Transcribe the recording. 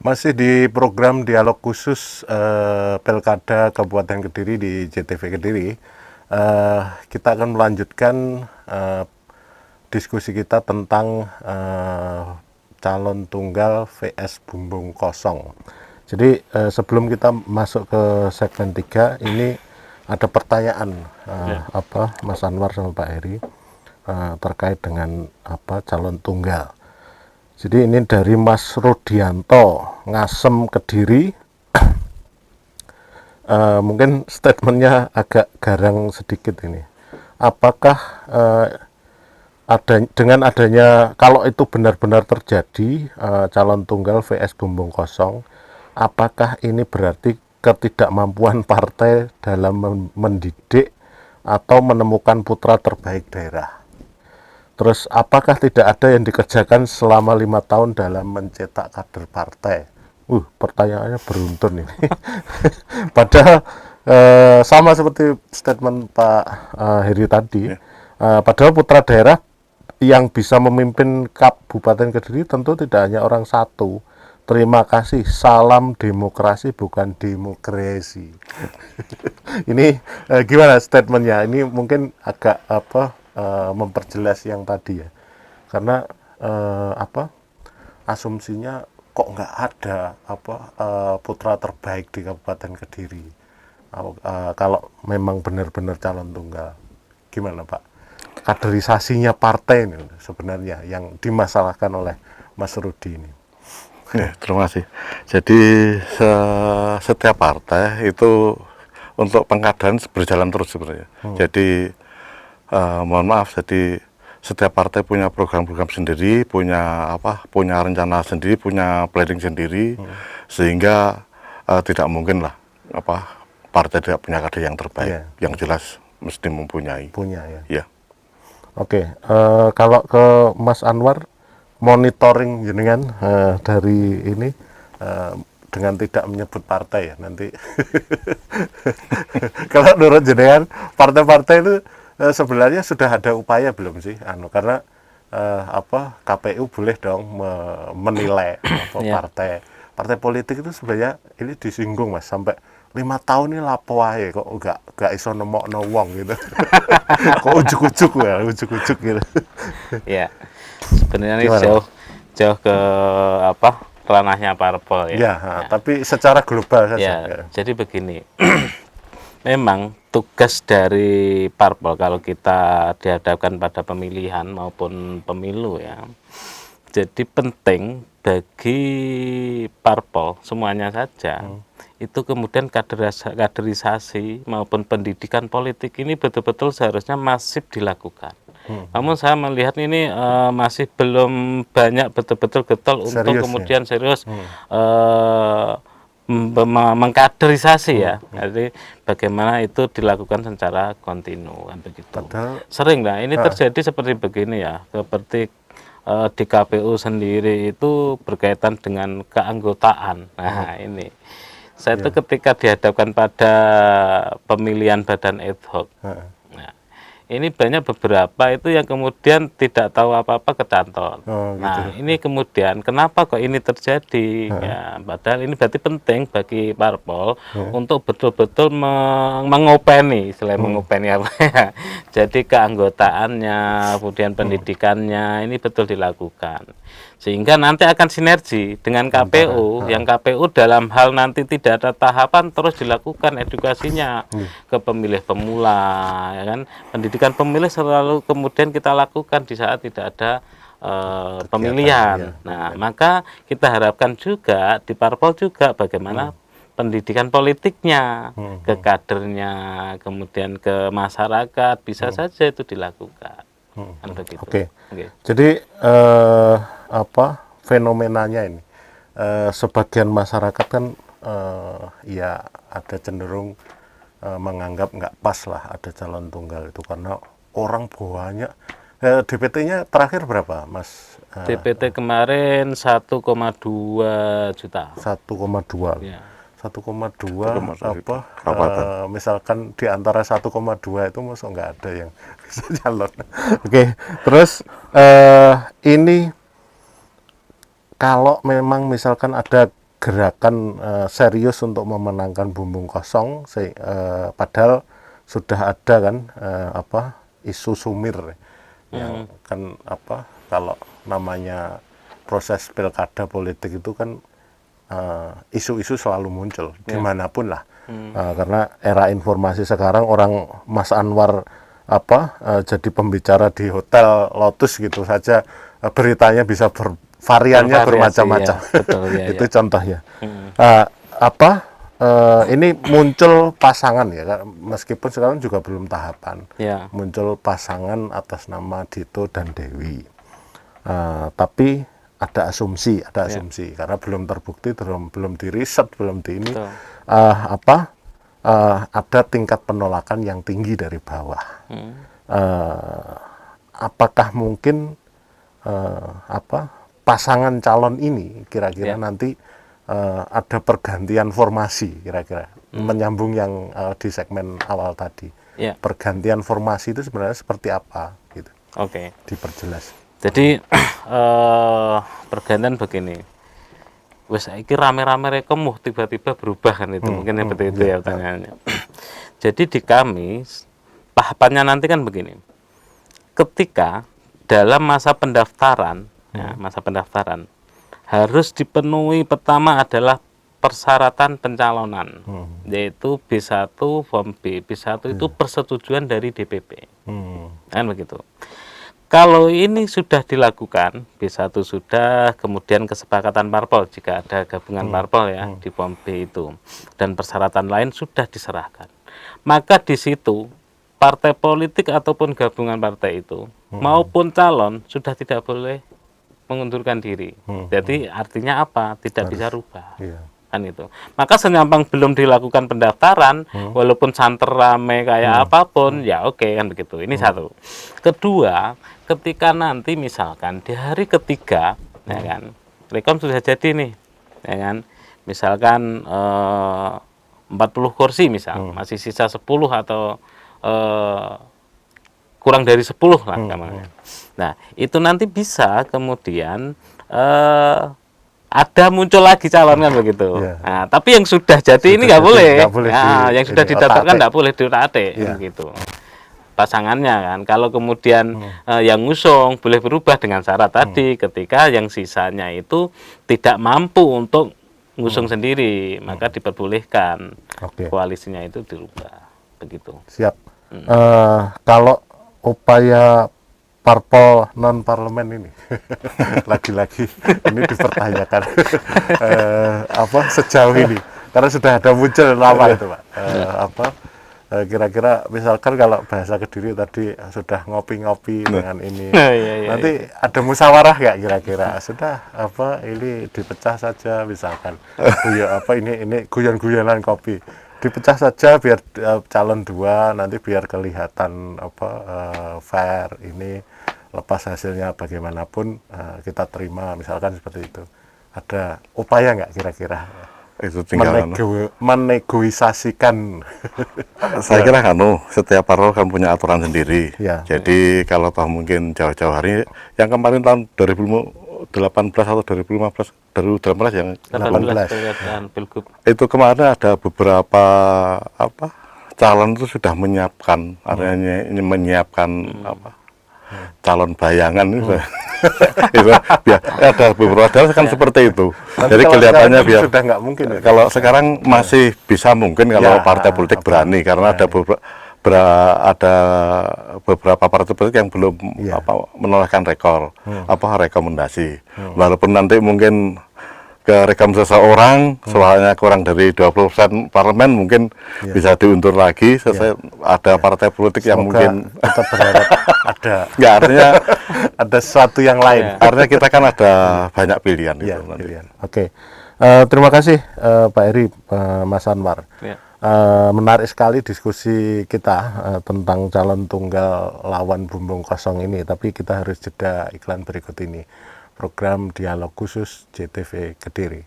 Masih di program dialog khusus Pilkada Kabupaten Kediri di JTV Kediri. Kita akan melanjutkan diskusi kita tentang calon tunggal vs bumbung kosong. Jadi sebelum kita masuk ke segmen 3, ini ada pertanyaan Mas Anwar sama Pak Heri terkait dengan calon tunggal. Jadi ini dari Mas Rudianto, Ngasem Kediri. Mungkin statementnya agak garang sedikit ini. Apakah dengan adanya, kalau itu benar-benar terjadi calon tunggal vs bumbung kosong, apakah ini berarti ketidakmampuan partai dalam mendidik atau menemukan putra terbaik daerah? Terus apakah tidak ada yang dikerjakan selama 5 tahun dalam mencetak kader partai? Pertanyaannya beruntun ini. Padahal sama seperti statement Pak Heri tadi, padahal putra daerah yang bisa memimpin Kabupaten Kediri tentu tidak hanya orang satu. Terima kasih, salam demokrasi bukan demokrasi. Ini gimana statementnya? Ini mungkin agak memperjelas yang tadi ya, karena asumsinya kok nggak ada putra terbaik di Kabupaten Kediri kalau memang benar-benar calon tunggal. Gimana Pak, kaderisasinya partai ini sebenarnya yang dimasalahkan oleh Mas Rudi ini? Ya, terima kasih. Jadi setiap partai itu untuk pengkaderan berjalan terus sebenarnya. Jadi mohon maaf, jadi setiap partai punya program-program sendiri, punya rencana sendiri, punya planning sendiri, sehingga tidak mungkin lah partai tidak punya kader yang terbaik. Yang jelas mesti mempunyai. Ya. Oke, kalau ke Mas Anwar, monitoring jenengan dari ini dengan tidak menyebut partai ya nanti. Kalau menurut jenengan partai-partai itu sebenarnya sudah ada upaya belum sih? Karena KPU boleh dong menilai partai politik itu sebenarnya ini disinggung Mas, sampai 5 tahun ini lapo ae kok gak iso nemokno wong gitu. Kok ujuk-ujuk gitu. Ya, sebenarnya ini jauh ke ranahnya parpol ya. Tapi secara global saja. Ya, jadi begini. Memang tugas dari parpol kalau kita dihadapkan pada pemilihan maupun pemilu ya. Jadi penting bagi parpol semuanya saja itu kemudian kaderisasi maupun pendidikan politik ini betul-betul seharusnya masif dilakukan. Namun saya melihat ini masih belum banyak betul-betul getol untuk kemudian serius mengkaderisasi ya. Jadi bagaimana itu dilakukan secara kontinu kan begitu. Sering lah ini terjadi seperti begini ya, seperti di KPU sendiri itu berkaitan dengan keanggotaan. Nah, ini saya itu ketika dihadapkan pada pemilihan badan ad hoc. Ini banyak beberapa itu yang kemudian tidak tahu apa-apa kecantol. Nah, ini kemudian kenapa kok ini terjadi? Ya, padahal ini berarti penting bagi parpol untuk betul-betul mengopeni, selain mengopeni apa ya. Jadi keanggotaannya, kemudian pendidikannya ini betul dilakukan. Sehingga nanti akan sinergi dengan KPU, yang KPU dalam hal nanti tidak ada tahapan terus dilakukan edukasinya ke pemilih pemula, ya kan? Pendidikan pemilih selalu kemudian kita lakukan di saat tidak ada pemilihan. Nah, maka kita harapkan juga di parpol juga bagaimana pendidikan politiknya, ke kadernya, kemudian ke masyarakat, bisa saja itu dilakukan. Kan begitu. Oke. Jadi fenomenanya ini sebagian masyarakat kan ya ada cenderung menganggap nggak pas lah ada calon tunggal itu karena orang banyak. DPT-nya terakhir berapa, Mas? DPT kemarin 1,2 juta. 1,2. Ya. 1,2 misalkan di antara 1,2 itu masuk nggak ada yang bisa calon. Oke, terus ini kalau memang misalkan ada gerakan serius untuk memenangkan Bumbung Kosong, padahal sudah ada kan isu sumir yang kan kalau namanya proses pilkada politik itu kan isu-isu selalu muncul dimanapun lah. Karena era informasi sekarang orang Mas Anwar jadi pembicara di hotel Lotus gitu saja beritanya bisa variannya bermacam-macam. Ya, betul, ya, Itu ya. contohnya. Ini muncul pasangan ya, meskipun sekarang juga belum tahapan. Ya. Muncul pasangan atas nama Dito dan Dewi. Tapi ada asumsi karena belum terbukti, belum diriset, belum di ini. Ada tingkat penolakan yang tinggi dari bawah. Apakah mungkin pasangan calon ini kira-kira nanti ada pergantian formasi kira-kira menyambung yang di segmen awal tadi. Pergantian formasi itu sebenarnya seperti apa gitu. Oke. Diperjelas. Jadi pergantian begini. Wes saiki rame-rame rekom tiba-tiba berubah kan itu. Mungkin seperti itu ya pertanyaannya. Jadi di kami tahapannya nanti kan begini. Ketika dalam masa pendaftaran, masa pendaftaran harus dipenuhi pertama adalah persyaratan pencalonan, yaitu B1 form B. B1 itu persetujuan dari DPP. Kan begitu. Kalau ini sudah dilakukan, B1 sudah, kemudian kesepakatan parpol jika ada gabungan parpol ya di form B itu, dan persyaratan lain sudah diserahkan. Maka di situ partai politik ataupun gabungan partai itu maupun calon sudah tidak boleh mengundurkan diri. Jadi artinya apa? Tidak bisa rubah. Kan itu. Maka senyampang belum dilakukan pendaftaran, walaupun santer rame kayak apapun, ya oke kan begitu. Ini satu. Kedua, ketika nanti misalkan di hari ketiga, ya kan, rekom sudah jadi nih, ya kan, misalkan 40 kursi misal, masih sisa 10 atau kurang dari 10 lah namanya. Nah, itu nanti bisa kemudian ada muncul lagi calon kan begitu. Nah, tapi yang sudah jadi ini nggak boleh. Yang sudah didaftarkan nggak boleh diutak-atik gitu. Pasangannya kan. Kalau kemudian yang ngusung boleh berubah dengan syarat tadi ketika yang sisanya itu tidak mampu untuk ngusung sendiri, maka diperbolehkan koalisinya itu dirubah begitu. Siap. Kalau upaya parpol non parlemen ini lagi-lagi ini dipertanyakan sejauh ini karena sudah ada muncul nama itu Pak. Kira-kira misalkan kalau bahasa Kediri tadi sudah ngopi-ngopi dengan ini nanti ada musyawarah nggak kira-kira sudah ini dipecah saja misalkan ini guyon-guyonan kopi dipecah saja biar calon dua nanti biar kelihatan fair ini lepas hasilnya bagaimanapun kita terima misalkan seperti itu. Ada upaya nggak kira-kira itu tinggal menegosiasikan? Saya kira setiap parpol kan punya aturan sendiri. Jadi kalau toh mungkin jauh-jauh hari yang kemarin tahun 2018 atau 2015 yang 18 itu kemarin ada beberapa calon itu sudah menyiapkan artinya ini menyiapkan calon bayangan itu ada beberapa kan seperti itu. Jadi kelihatannya biar sudah nggak mungkin ya? Kalau sekarang masih bisa mungkin kalau partai politik berani karena ada beberapa partai politik yang belum menolakkan rekomendasi. Walaupun nanti mungkin ke rekam seseorang soalnya kurang dari 20% parlemen mungkin bisa diundur lagi ada partai politik yang mungkin kita berharap ada artinya ada sesuatu yang lain. Artinya kita kan ada banyak pilihan pilihan. Oke. Terima kasih Pak Eri, Mas Anwar. Menarik sekali diskusi kita tentang calon tunggal lawan Bumbung Kosong ini, tapi kita harus jeda iklan berikut ini. Program Dialog Khusus JTV Kediri.